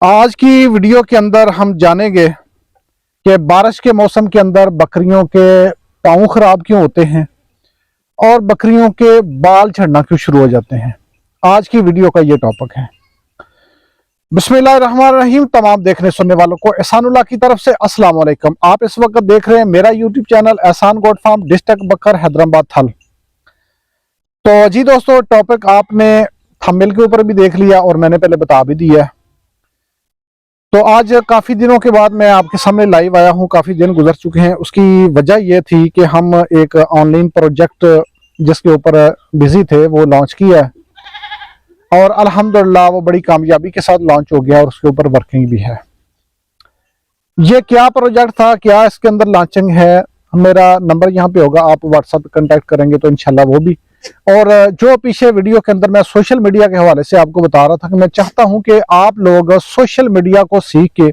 आज की वीडियो के अंदर हम जानेंगे कि बारिश के मौसम के अंदर बकरियों के पाँव खराब क्यों होते हैं और बकरियों के बाल झड़ना क्यों शुरू हो जाते हैं। आज की वीडियो का ये टॉपिक है। बिस्मिल्लाहिर्रहमानिर्रहीम। तमाम देखने सुनने वालों को एहसानुल्लाह की तरफ से अस्सलाम वालेकुम। आप इस वक्त देख रहे हैं मेरा यूट्यूब चैनल एहसान गोट फार्म, डिस्ट्रिक्ट बकर, हैदराबाद थल। तो जी दोस्तों, टॉपिक आपने थंबनेल के ऊपर भी देख लिया और मैंने पहले बता भी दिया। तो आज काफ़ी दिनों के बाद मैं आपके सामने लाइव आया हूँ। काफ़ी दिन गुजर चुके हैं। उसकी वजह यह थी कि हम एक ऑनलाइन प्रोजेक्ट जिसके ऊपर बिजी थे वो लॉन्च किया है और अल्हम्दुलिल्लाह वो बड़ी कामयाबी के साथ लॉन्च हो गया और उसके ऊपर वर्किंग भी है। ये क्या प्रोजेक्ट था, क्या इसके अंदर लॉन्चिंग है, मेरा नंबर यहाँ पे होगा, आप व्हाट्सएप पे कांटेक्ट करेंगे तो इंशाल्लाह वो भी। और जो पीछे वीडियो के अंदर मैं सोशल मीडिया के हवाले से आपको बता रहा था कि मैं चाहता हूं कि आप लोग सोशल मीडिया को सीख के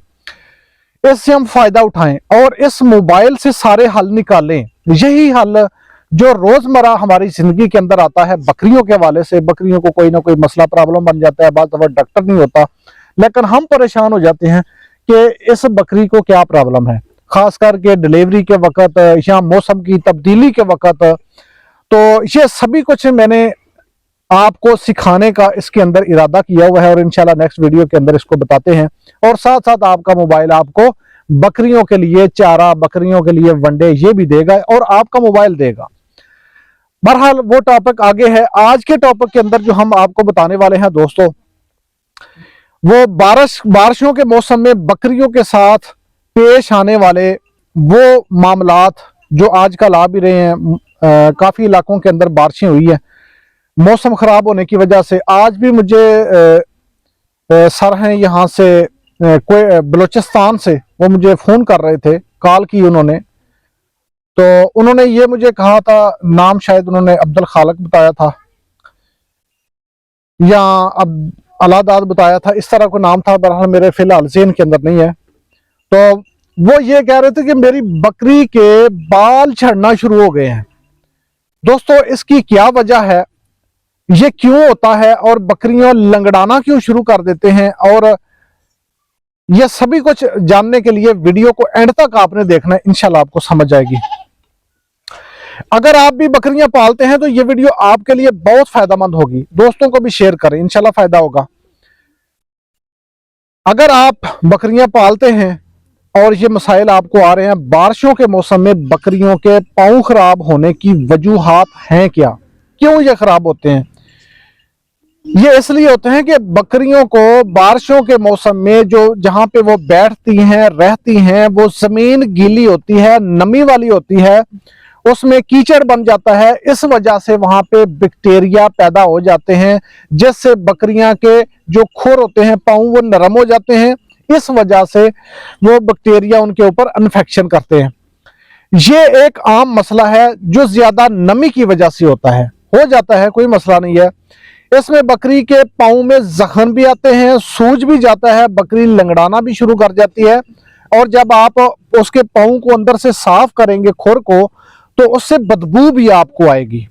इससे हम फायदा उठाएं और इस मोबाइल से सारे हल निकालें। यही हल जो रोजमर्रा हमारी जिंदगी के अंदर आता है बकरियों के हवाले से। बकरियों को कोई ना कोई मसला प्रॉब्लम बन जाता है, बात दफा डॉक्टर नहीं होता, लेकिन हम परेशान हो जाते हैं कि इस बकरी को क्या प्रॉब्लम है, खास करके डिलीवरी के वक्त या मौसम की तब्दीली के वक्त। तो ये सभी कुछ मैंने आपको सिखाने का इसके अंदर इरादा किया हुआ है और इंशाल्लाह नेक्स्ट वीडियो के अंदर इसको बताते हैं। और साथ साथ आपका मोबाइल आपको बकरियों के लिए चारा, बकरियों के लिए वंडे ये भी देगा और आपका मोबाइल देगा। बहरहाल वो टॉपिक आगे है। आज के टॉपिक के अंदर जो हम आपको बताने वाले हैं दोस्तों, वो बारिशों के मौसम में बकरियों के साथ पेश आने वाले वो मामलात जो आजकल आ भी रहे हैं। काफी इलाकों के अंदर बारिशें हुई है मौसम खराब होने की वजह से। आज भी मुझे सर हैं यहाँ से कोई बलूचिस्तान से, वो मुझे फोन कर रहे थे, कॉल की उन्होंने। तो उन्होंने ये मुझे कहा था, नाम शायद उन्होंने अब्दुल खालक बताया था या अब अलादाद बताया था, इस तरह का नाम था। बहरहाल मेरे फिलहाल ज़हन के अंदर नहीं है। तो वो ये कह रहे थे कि मेरी बकरी के बाल झड़ना शुरू हो गए हैं। दोस्तों, इसकी क्या वजह है, ये क्यों होता है और बकरियां लंगड़ाना क्यों शुरू कर देते हैं, और ये सभी कुछ जानने के लिए वीडियो को एंड तक आपने देखना है, इंशाल्लाह आपको समझ आएगी। अगर आप भी बकरियां पालते हैं तो ये वीडियो आपके लिए बहुत फायदेमंद होगी। दोस्तों को भी शेयर करें, इंशाल्लाह फायदा होगा। अगर आप बकरियां पालते हैं और ये मसाइल आपको आ रहे हैं बारिशों के मौसम में, बकरियों के पाँव खराब होने की वजूहात हैं क्या, क्यों ये खराब होते हैं? ये इसलिए होते हैं कि बकरियों को बारिशों के मौसम में जो जहां पे वो बैठती हैं, रहती हैं, वो जमीन गीली होती है, नमी वाली होती है, उसमें कीचड़ बन जाता है। इस वजह से वहां पे बैक्टीरिया पैदा हो जाते हैं, जिससे बकरियां के जो खुर होते हैं, पाँव, वो नरम हो जाते हैं। इस वजह से वो बैक्टीरिया उनके ऊपर इन्फेक्शन करते हैं। ये एक आम मसला है जो ज्यादा नमी की वजह से होता है, हो जाता है, कोई मसला नहीं है। इसमें बकरी के पाँव में जख्म भी आते हैं, सूज भी जाता है, बकरी लंगड़ाना भी शुरू कर जाती है। और जब आप उसके पाँव को अंदर से साफ करेंगे, खुर को, तो उससे बदबू भी आपको आएगी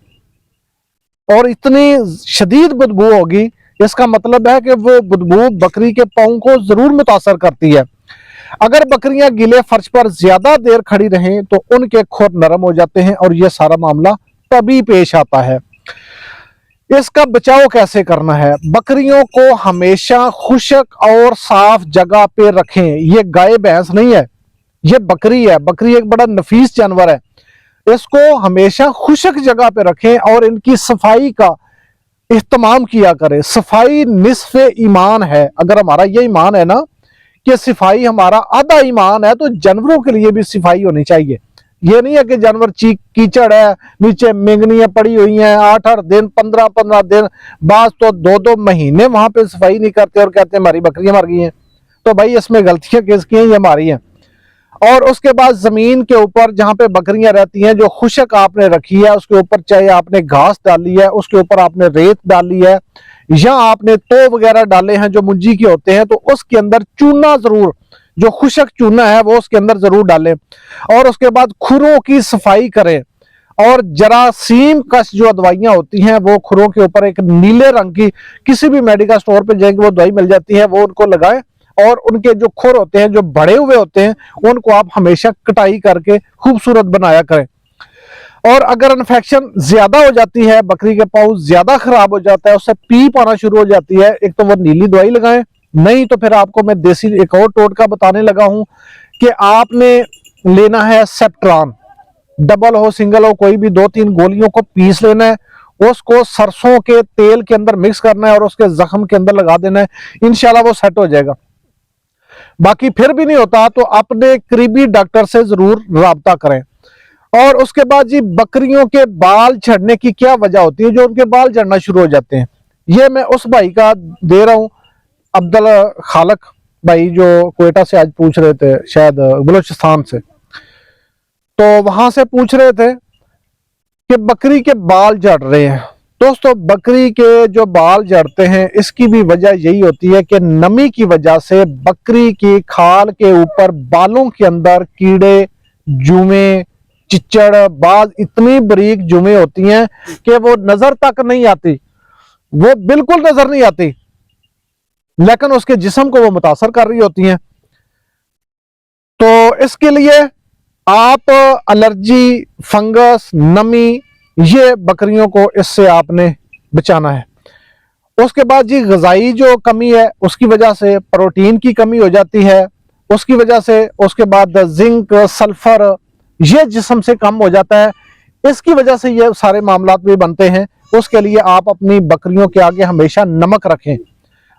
और इतनी शदीद बदबू होगी। इसका मतलब है कि वो बदबू बकरी के पाँव को जरूर मुतासर करती है। अगर बकरियां गीले फर्श पर ज्यादा देर खड़ी रहें तो उनके खुर नरम हो जाते हैं और यह सारा मामला तभी पेश आता है। इसका बचाव कैसे करना है? बकरियों को हमेशा खुशक और साफ जगह पे रखें। ये गाय भैंस नहीं है, ये बकरी है। बकरी एक बड़ा नफीस जानवर है। इसको हमेशा खुशक जगह पे रखें और इनकी सफाई का इह्तमाम किया करें। सफाई निस्फ़ ईमान है। अगर हमारा ये ईमान है ना कि सफाई हमारा आधा ईमान है, तो जानवरों के लिए भी सफाई होनी चाहिए। ये नहीं है कि जानवर कीचड़ है, नीचे मेंगनियां पड़ी हुई हैं, 8-8 दिन, 15-15 दिन, बाज तो 2-2 महीने वहां पे सफाई नहीं करते और कहते हैं हमारी बकरियां मर गई हैं। तो भाई इसमें गलतियां किसकी हैं? ये हमारी हैं। और उसके बाद जमीन के ऊपर जहां पे बकरियां रहती हैं, जो खुशक आपने रखी है, उसके ऊपर चाहे आपने घास डाली है, उसके ऊपर आपने रेत डाली है, या आपने तो वगैरह डाले हैं जो मुंजी के होते हैं, तो उसके अंदर चूना जरूर, जो खुशक चूना है वो उसके अंदर जरूर डालें। और उसके बाद खुरों की सफाई करें और जरासीम कश जो दवाइयां होती हैं वो खुरों के ऊपर एक नीले रंग की, किसी भी मेडिकल स्टोर पे जाएंगे वो दवाई मिल जाती है, वो उनको लगाएं और उनके जो खुर होते हैं, जो बड़े हुए होते हैं, उनको आप हमेशा कटाई करके खूबसूरत बनाया करें। और अगर इन्फेक्शन ज्यादा हो जाती है, बकरी के पाँव ज्यादा खराब हो जाता है, उससे पीप आना शुरू हो जाती है, एक तो वो नीली दवाई लगाएं, नहीं तो फिर आपको मैं देसी एक और टोटका बताने लगा हूं कि आपने लेना है सेप्ट्रान, डबल हो सिंगल हो कोई भी 2-3 गोलियों को पीस लेना है, उसको सरसों के तेल के अंदर मिक्स करना है और उसके जख्म के अंदर लगा देना है, इंशाल्लाह वो सेट हो जाएगा। बाकी फिर भी नहीं होता तो अपने करीबी डॉक्टर से जरूर राब्ता करें। और उसके बाद जी, बकरियों के बाल झड़ने की क्या वजह होती है, जो उनके बाल झड़ना शुरू हो जाते हैं, ये मैं उस भाई का दे रहा हूं, अब्दुल खालक भाई, जो क्वेटा से आज पूछ रहे थे, शायद बलूचिस्तान से, तो वहां से पूछ रहे थे कि बकरी के बाल झड़ रहे हैं। दोस्तों, बकरी के जो बाल झड़ते हैं, इसकी भी वजह यही होती है कि नमी की वजह से बकरी की खाल के ऊपर बालों के अंदर कीड़े, जुएं, चिच्चड़, बाज इतनी बारीक जुएं होती हैं कि वो नजर तक नहीं आती, वो बिल्कुल नजर नहीं आती, लेकिन उसके जिस्म को वो मुतासर कर रही होती हैं। तो इसके लिए आप एलर्जी, फंगस, नमी, ये बकरियों को इससे आपने बचाना है। उसके बाद जी, ग़िज़ाई जो कमी है, उसकी वजह से प्रोटीन की कमी हो जाती है, उसकी वजह से उसके बाद जिंक, सल्फर, ये जिस्म से कम हो जाता है, इसकी वजह से ये सारे मामलात भी बनते हैं। उसके लिए आप अपनी बकरियों के आगे हमेशा नमक रखें,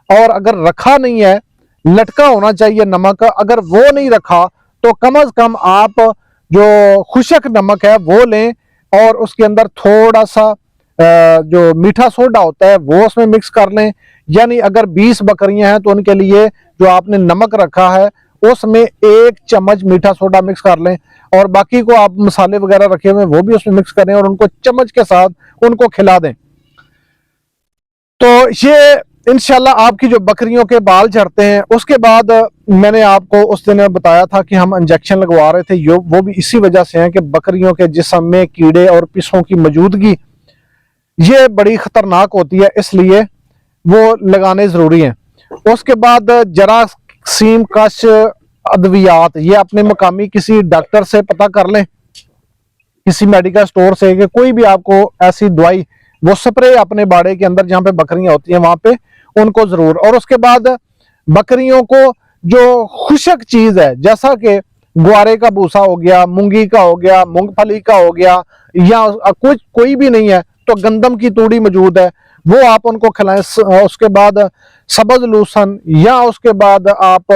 और अगर रखा नहीं है, लटका होना चाहिए नमक, अगर वो नहीं रखा तो कम से कम आप जो खुशक नमक है वो लें, और उसके अंदर थोड़ा सा जो मीठा सोडा होता है वो उसमें मिक्स कर लें। यानी अगर 20 बकरियां हैं तो उनके लिए जो आपने नमक रखा है उसमें 1 चम्मच मीठा सोडा मिक्स कर लें, और बाकी को आप मसाले वगैरह रखे हुए वो भी उसमें मिक्स करें और उनको चम्मच के साथ उनको खिला दें। तो ये इंशाल्लाह आपकी जो बकरियों के बाल झड़ते हैं। उसके बाद मैंने आपको उस दिन बताया था कि हम इंजेक्शन लगवा रहे थे, वो भी इसी वजह से है कि बकरियों के जिस्म में कीड़े और पिसों की मौजूदगी ये बड़ी खतरनाक होती है, इसलिए वो लगाने जरूरी हैं। उसके बाद जरासीम कश अद्वियात, ये अपने मकामी किसी डॉक्टर से पता कर लें, किसी मेडिकल स्टोर से, कि कोई भी आपको ऐसी दवाई, वो स्प्रे अपने बाड़े के अंदर जहां पे बकरियां होती हैं वहां पे उनको जरूर। और उसके बाद बकरियों को जो खुशक चीज है, जैसा कि ग्वारे का भूसा हो गया, मूंगी का हो गया, मूंगफली का हो गया, या कुछ कोई भी नहीं है तो गंदम की तूड़ी मौजूद है, वो आप उनको खिलाएं। उसके बाद सब्ज लूसन, या उसके बाद आप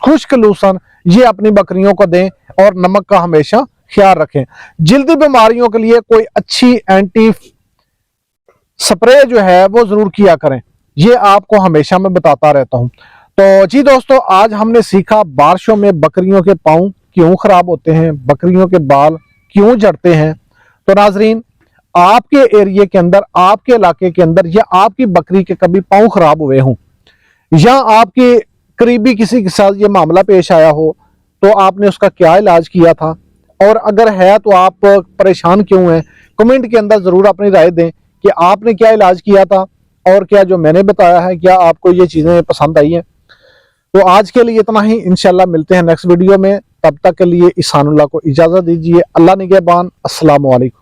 खुश्क लूसन, ये अपनी बकरियों को दें, और नमक का हमेशा ख्याल रखें। जल्दी बीमारियों के लिए कोई अच्छी एंटी स्प्रे जो है वो जरूर किया करें, ये आपको हमेशा मैं बताता रहता हूं। तो जी दोस्तों, आज हमने सीखा बारिशों में बकरियों के पाँव क्यों खराब होते हैं, बकरियों के बाल क्यों झड़ते हैं। तो नाजरीन, आपके एरिया के अंदर, आपके इलाके के अंदर, या आपकी बकरी के कभी पाँव खराब हुए हों, या आपके करीबी किसी के साथ ये मामला पेश आया हो, तो आपने उसका क्या इलाज किया था, और अगर है तो आप परेशान क्यों हैं, कमेंट के अंदर जरूर अपनी राय दें कि आपने क्या इलाज किया था, और क्या जो मैंने बताया है क्या आपको ये चीजें पसंद आई हैं। तो आज के लिए इतना ही, इंशाल्लाह मिलते हैं नेक्स्ट वीडियो में। तब तक के लिए ईसानुल्लाह को इजाजत दीजिए। अल्लाह निगहबान। अस्सलामु अलैकुम।